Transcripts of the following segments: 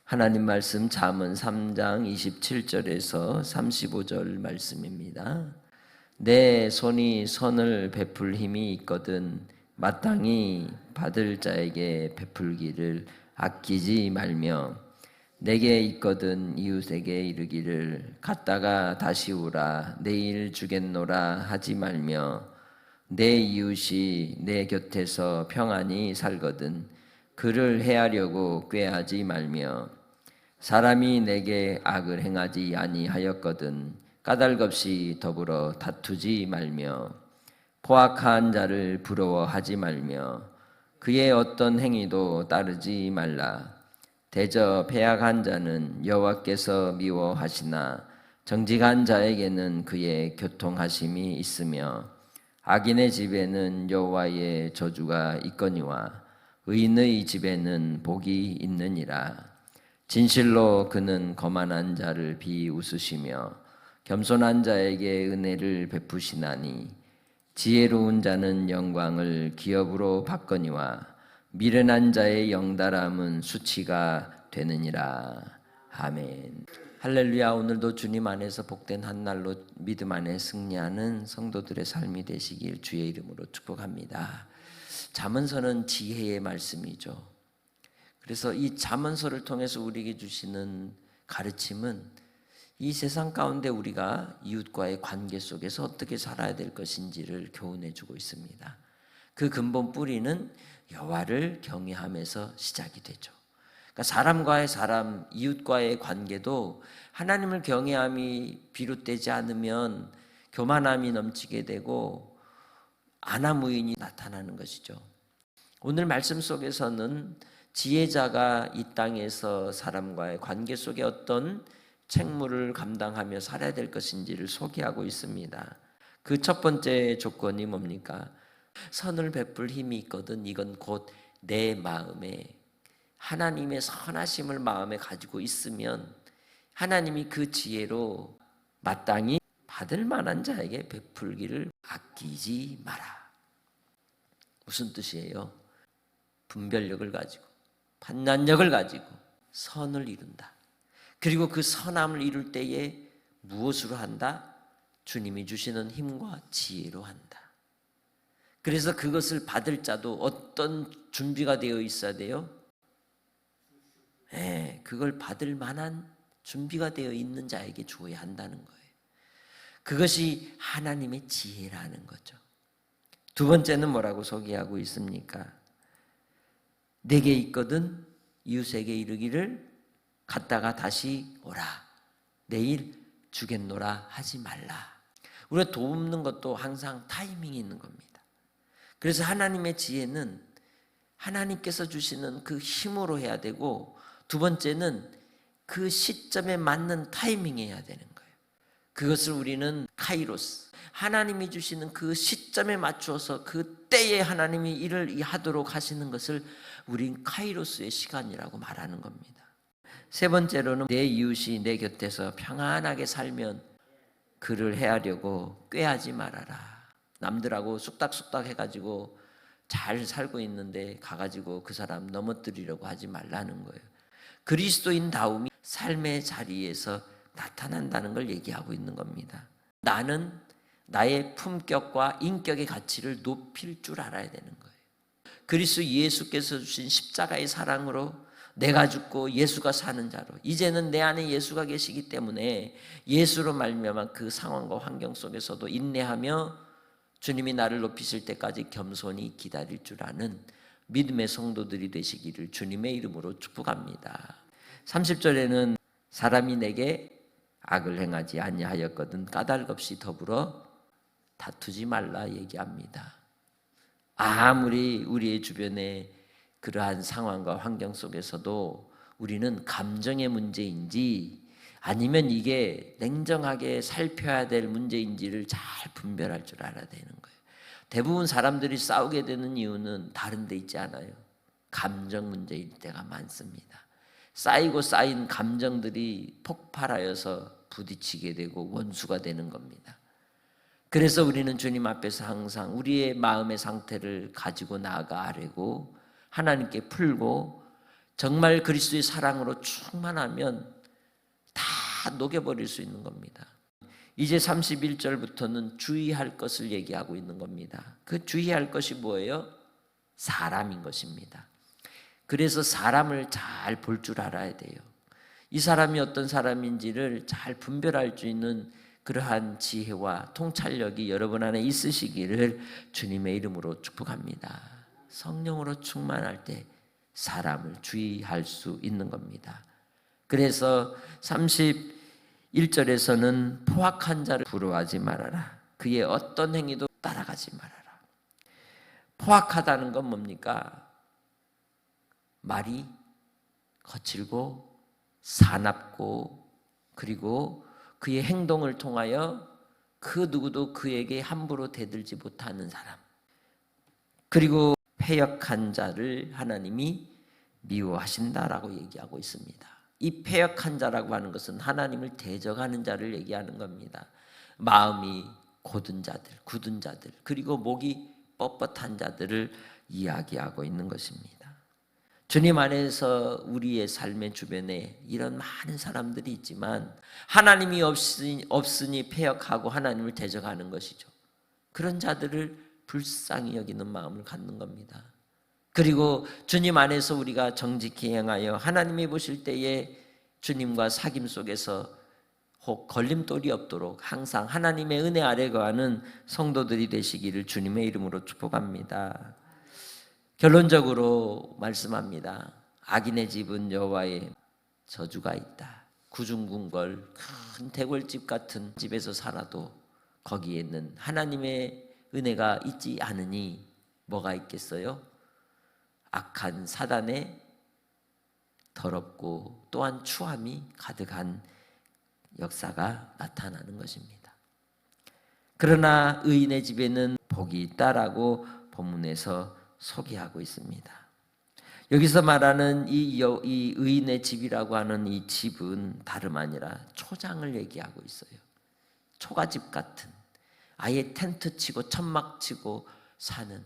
하나님 말씀 잠언 3장 27절에서 35절 말씀입니다. 내 손이 선을 베풀 힘이 있거든 마땅히 받을 자에게 베풀기를 아끼지 말며 내게 있거든 이웃에게 이르기를 갔다가 다시 오라 내일 주겠노라 하지 말며 내 이웃이 내 곁에서 평안히 살거든 그를 해하려고 꾀하지 말며 사람이 내게 악을 행하지 아니하였거든 까닭없이 더불어 다투지 말며 포악한 자를 부러워하지 말며 그의 어떤 행위도 따르지 말라. 대저 패악한 자는 여호와께서 미워하시나 정직한 자에게는 그의 교통하심이 있으며 악인의 집에는 여호와의 저주가 있거니와 의인의 집에는 복이 있느니라. 진실로 그는 거만한 자를 비웃으시며 겸손한 자에게 은혜를 베푸시나니 지혜로운 자는 영광을 기업으로 받거니와 미련한 자의 영달함은 수치가 되느니라. 아멘. 할렐루야. 오늘도 주님 안에서 복된 한 날로 믿음 안에 승리하는 성도들의 삶이 되시길 주의 이름으로 축복합니다. 잠언서는 지혜의 말씀이죠. 그래서 이 잠언서를 통해서 우리에게 주시는 가르침은 이 세상 가운데 우리가 이웃과의 관계 속에서 어떻게 살아야 될 것인지를 교훈해 주고 있습니다. 그 근본 뿌리는 여호와를 경외함에서 시작이 되죠. 그러니까 사람과의 사람, 이웃과의 관계도 하나님을 경외함이 비롯되지 않으면 교만함이 넘치게 되고 안하무인이 나타나는 것이죠. 오늘 말씀 속에서는 지혜자가 이 땅에서 사람과의 관계 속에 어떤 책무를 감당하며 살아야 될 것인지를 소개하고 있습니다. 그 첫 번째 조건이 뭡니까? 선을 베풀 힘이 있거든 이건 곧 내 마음에 하나님의 선하심을 마음에 가지고 있으면 하나님이 그 지혜로 마땅히 받을 만한 자에게 베풀기를 아끼지 마라. 무슨 뜻이에요? 분별력을 가지고 판단력을 가지고 선을 이룬다. 그리고 그 선함을 이룰 때에 무엇으로 한다? 주님이 주시는 힘과 지혜로 한다. 그래서 그것을 받을 자도 어떤 준비가 되어 있어야 돼요? 그걸 받을 만한 준비가 되어 있는 자에게 주어야 한다는 거예요. 그것이 하나님의 지혜라는 거죠. 두 번째는 뭐라고 소개하고 있습니까? 내게 있거든 이웃에게 이르기를 갔다가 다시 오라 내일 주겠노라 하지 말라. 우리가 돕는 것도 항상 타이밍이 있는 겁니다. 그래서 하나님의 지혜는 하나님께서 주시는 그 힘으로 해야 되고 두 번째는 그 시점에 맞는 타이밍에 해야 되는 거예요. 그것을 우리는 카이로스, 하나님이 주시는 그 시점에 맞추어서 그 때에 하나님이 일을 하도록 하시는 것을 우린 카이로스의 시간이라고 말하는 겁니다. 세 번째로는 내 이웃이 내 곁에서 평안하게 살면 그를 해하려고 꾀하지 말아라. 남들하고 쑥닥쑥닥 해가지고 잘 살고 있는데 가가지고 그 사람 넘어뜨리려고 하지 말라는 거예요. 그리스도인다움이 삶의 자리에서 나타난다는 걸 얘기하고 있는 겁니다. 나는 나의 품격과 인격의 가치를 높일 줄 알아야 되는 거예요. 그리스도 예수께서 주신 십자가의 사랑으로 내가 죽고 예수가 사는 자로 이제는 내 안에 예수가 계시기 때문에 예수로 말미암아 그 상황과 환경 속에서도 인내하며 주님이 나를 높이실 때까지 겸손히 기다릴 줄 아는 믿음의 성도들이 되시기를 주님의 이름으로 축복합니다. 30절에는 사람이 내게 악을 행하지 아니하였거든 까닭없이 더불어 다투지 말라 얘기합니다. 아무리 우리의 주변에 그러한 상황과 환경 속에서도 우리는 감정의 문제인지 아니면 이게 냉정하게 살펴야 될 문제인지를 잘 분별할 줄 알아야 되는 거예요. 대부분 사람들이 싸우게 되는 이유는 다른 데 있지 않아요. 감정 문제일 때가 많습니다. 쌓이고 쌓인 감정들이 폭발하여서 부딪히게 되고 원수가 되는 겁니다. 그래서 우리는 주님 앞에서 항상 우리의 마음의 상태를 가지고 나아가려고 하나님께 풀고 정말 그리스도의 사랑으로 충만하면 다 녹여버릴 수 있는 겁니다. 이제 31절부터는 주의할 것을 얘기하고 있는 겁니다. 그 주의할 것이 뭐예요? 사람인 것입니다. 그래서 사람을 잘 볼 줄 알아야 돼요. 이 사람이 어떤 사람인지를 잘 분별할 수 있는 그러한 지혜와 통찰력이 여러분 안에 있으시기를 주님의 이름으로 축복합니다. 성령으로 충만할 때 사람을 주의할 수 있는 겁니다. 그래서 31절에서는 포악한 자를 부러워하지 말아라. 그의 어떤 행위도 따라가지 말아라. 포악하다는 건 뭡니까? 말이 거칠고 사납고 그리고 그의 행동을 통하여 그 누구도 그에게 함부로 대들지 못하는 사람. 그리고 패역한 자를 하나님이 미워하신다라고 얘기하고 있습니다. 이 패역한 자라고 하는 것은 하나님을 대적하는 자를 얘기하는 겁니다. 마음이 곧은 자들, 굳은 자들, 그리고 목이 뻣뻣한 자들을 이야기하고 있는 것입니다. 주님 안에서 우리의 삶의 주변에 이런 많은 사람들이 있지만 하나님이 없으니 패역하고 하나님을 대적하는 것이죠. 그런 자들을 불쌍히 여기는 마음을 갖는 겁니다. 그리고 주님 안에서 우리가 정직히 행하여 하나님이 보실 때에 주님과 사귐 속에서 혹 걸림돌이 없도록 항상 하나님의 은혜 아래 거하는 성도들이 되시기를 주님의 이름으로 축복합니다. 결론적으로 말씀합니다. 악인의 집은 여호와의 저주가 있다. 구중궁궐 큰 대궐집 같은 집에서 살아도 거기에는 하나님의 은혜가 있지 않으니 뭐가 있겠어요? 악한 사단의 더럽고 또한 추함이 가득한 역사가 나타나는 것입니다. 그러나 의인의 집에는 복이 있다라고 본문에서 소개하고 있습니다. 여기서 말하는 이 의인의 집이라고 하는 이 집은 다름 아니라 초장을 얘기하고 있어요. 초가집 같은, 아예 텐트 치고 천막 치고 사는,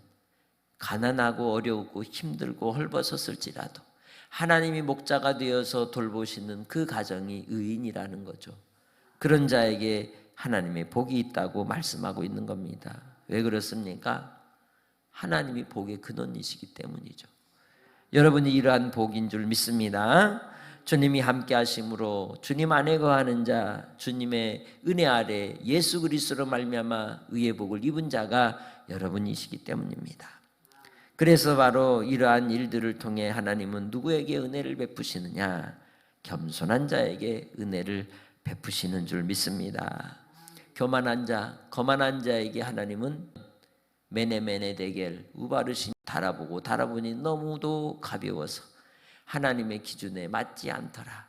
가난하고 어려우고 힘들고 헐벗었을지라도 하나님이 목자가 되어서 돌보시는 그 가정이 의인이라는 거죠. 그런 자에게 하나님의 복이 있다고 말씀하고 있는 겁니다. 왜 그렇습니까? 하나님이 복의 근원이시기 때문이죠. 여러분이 이러한 복인 줄 믿습니다. 주님이 함께 하심으로 주님 안에 거하는 자, 주님의 은혜 아래 예수 그리스도로 말미암아 의의 복을 입은 자가 여러분이시기 때문입니다. 그래서 바로 이러한 일들을 통해 하나님은 누구에게 은혜를 베푸시느냐? 겸손한 자에게 은혜를 베푸시는 줄 믿습니다. 교만한 자, 거만한 자에게 하나님은 메네메네 데겔 우바르신 달아보니 너무도 가벼워서 하나님의 기준에 맞지 않더라.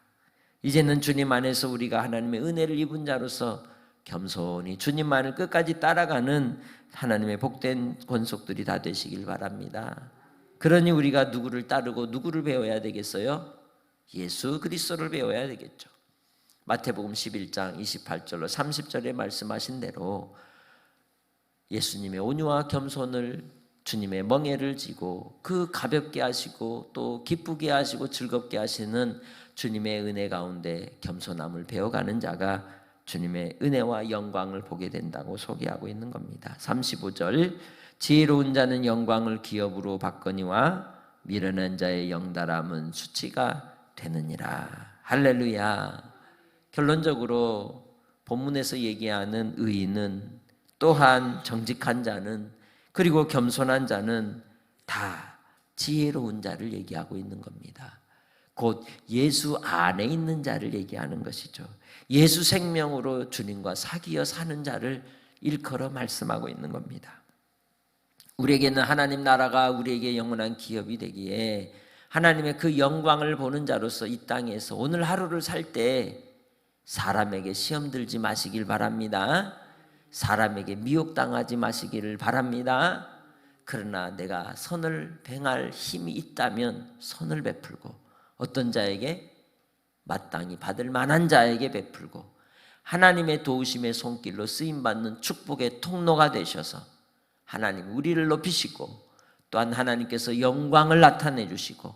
이제는 주님 안에서 우리가 하나님의 은혜를 입은 자로서 겸손히 주님만을 끝까지 따라가는 하나님의 복된 권속들이 다 되시길 바랍니다. 그러니 우리가 누구를 따르고 누구를 배워야 되겠어요? 예수 그리스도를 배워야 되겠죠. 마태복음 11장 28절로 30절에 말씀하신 대로 예수님의 온유와 겸손을, 주님의 멍에를 지고 그 가볍게 하시고 또 기쁘게 하시고 즐겁게 하시는 주님의 은혜 가운데 겸손함을 배워가는 자가 주님의 은혜와 영광을 보게 된다고 소개하고 있는 겁니다. 35절 지혜로운 자는 영광을 기업으로 받거니와 미련한 자의 영달함은 수치가 되느니라. 할렐루야. 결론적으로 본문에서 얘기하는 의인은 또한 정직한 자는 그리고 겸손한 자는 다 지혜로운 자를 얘기하고 있는 겁니다. 곧 예수 안에 있는 자를 얘기하는 것이죠. 예수 생명으로 주님과 사귀어 사는 자를 일컬어 말씀하고 있는 겁니다. 우리에게는 하나님 나라가 우리에게 영원한 기업이 되기에 하나님의 그 영광을 보는 자로서 이 땅에서 오늘 하루를 살 때 사람에게 시험 들지 마시길 바랍니다. 사람에게 미혹당하지 마시기를 바랍니다. 그러나 내가 선을 행할 힘이 있다면 선을 베풀고 어떤 자에게 마땅히 받을 만한 자에게 베풀고 하나님의 도우심의 손길로 쓰임받는 축복의 통로가 되셔서 하나님 우리를 높이시고 또한 하나님께서 영광을 나타내 주시고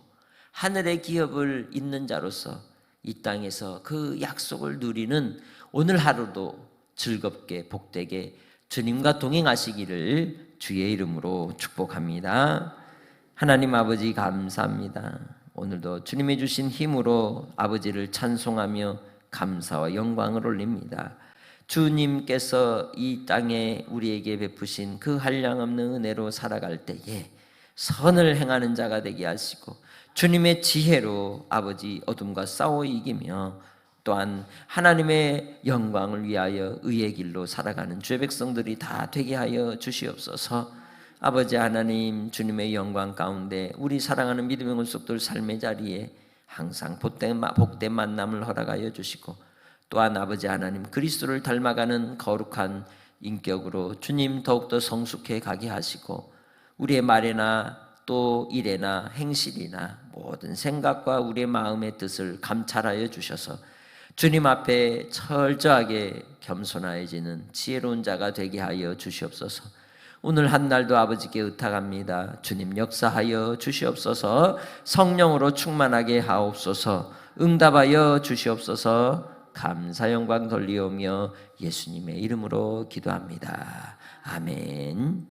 하늘의 기업을 잇는 자로서 이 땅에서 그 약속을 누리는 오늘 하루도 즐겁게 복되게 주님과 동행하시기를 주의 이름으로 축복합니다. 하나님 아버지 감사합니다. 오늘도 주님이 주신 힘으로 아버지를 찬송하며 감사와 영광을 올립니다. 주님께서 이 땅에 우리에게 베푸신 그 한량없는 은혜로 살아갈 때에 선을 행하는 자가 되게 하시고 주님의 지혜로 아버지 어둠과 싸워 이기며 또한 하나님의 영광을 위하여 의의 길로 살아가는 주의 백성들이 다 되게 하여 주시옵소서. 아버지 하나님, 주님의 영광 가운데 우리 사랑하는 믿음의 권속들 삶의 자리에 항상 복된 만남을 허락하여 주시고 또한 아버지 하나님 그리스도를 닮아가는 거룩한 인격으로 주님 더욱더 성숙해 가게 하시고 우리의 말에나 또 일에나 행실이나 모든 생각과 우리의 마음의 뜻을 감찰하여 주셔서 주님 앞에 철저하게 겸손해지는 지혜로운 자가 되게 하여 주시옵소서. 오늘 한 날도 아버지께 의탁합니다. 주님 역사하여 주시옵소서. 성령으로 충만하게 하옵소서. 응답하여 주시옵소서. 감사 영광 돌리오며 예수님의 이름으로 기도합니다. 아멘.